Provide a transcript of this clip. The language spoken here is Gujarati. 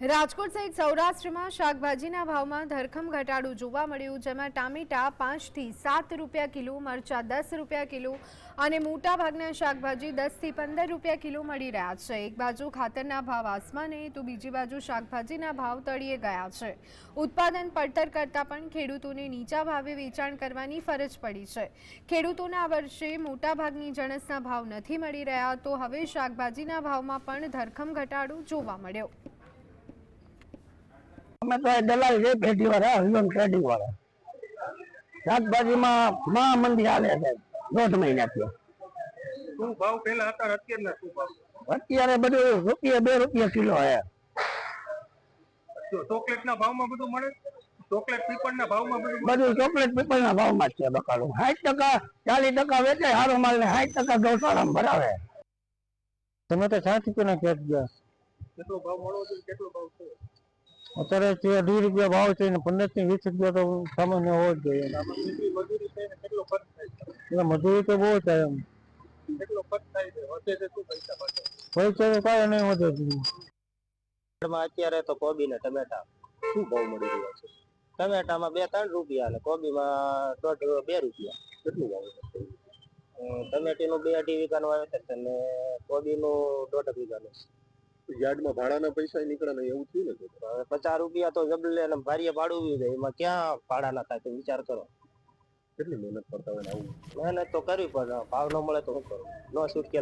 રાજકોટ સહિત સૌરાષ્ટ્રમાં શાકભાજીના ભાવમાં ધરખમ ઘટાડો જોવા મળ્યું, જેમાં ટામેટા 5 થી 7 રૂપિયા કિલો, મરચા 10 રૂપિયા કિલો અને મોટાભાગના શાકભાજી 10 થી 15 રૂપિયા કિલો મળી રહ્યા છે। એક બાજુ ખાતરના ભાવ આસમાને તો બીજી બાજુ શાકભાજીના ભાવ તળિયે ગયા છે। ઉત્પાદન પડતર કરતાં પણ ખેડૂતોને નીચા ભાવે વેચાણ કરવાની ફરજ પડી છે। ખેડૂતોને આ વર્ષે મોટાભાગની જણસના ભાવ નથી મળી રહ્યા, તો હવે શાકભાજીના ભાવમાં પણ ધરખમ ઘટાડો જોવા મળ્યો। અમે તો દલાલ છે, પેટી વાળા, હરિઓમ ટ્રેડિંગ વાળા। શાકભાજીમાં મંદી હાલે છે 1.5 મહિનાથી। શું ભાવ પહેલા હતા, અત્યારના શું ભાવ? અત્યારે બધું રૂપિયા 2 રૂપિયા કિલો હે। ચોકલેટના ભાવમાં બધું મળે? ચોકલેટ પીપળના ભાવમાં બધું ચોકલેટ પીપળના ભાવમાં જ છે બકાલું। 60%, 40% વેચાય સારો માલ ને 60% ગૌશાળામાં ભરાવે। તમે તો 60 રૂપિયાના ખેત ગયા, કેટલો ભાવ મળવો જોઈએ, કેટલો ભાવ છે અત્યારે 2 રૂપિયા ભાવ છે ને 15 થી 20 રૂપિયા તો સામાન્ય હોવો જ જોઈએ। મજૂરી થઈને કેટલો ખર્ચ થાય છે? એટલે મજૂરી તો બહુ થાય, એમ કેટલો ખર્ચ થાય છે? વધે છે શું પૈસા માટે? પૈસા તો કાંઈ નહીં વધે। અત્યારે તો કોબી ને ટમેટા શું ભાવ મળી રહ્યા છે? ટમેટામાં 2-3 રૂપિયા અને કોબીમાં 1.5-2 રૂપિયા। કેટલું ભાવ છે? ટમેટીનું 2-2.5 વીઘાનું વાવેતર છે અને કોબીનું 1.5 વીઘાનું। યાર્ડમાં ભાડાના પૈસા નીકળે ને એવું થયું ને? 50 રૂપિયા તો જબલે અને ભારીએ ભાડું જાય, એમાં ક્યાં ભાડા ના થાય? વિચાર કરો, કેટલી મહેનત કરતા હોય ને આવું મહેનત તો કરવી પણ ભાવ ન મળે તો શું કરું? ન છૂટકે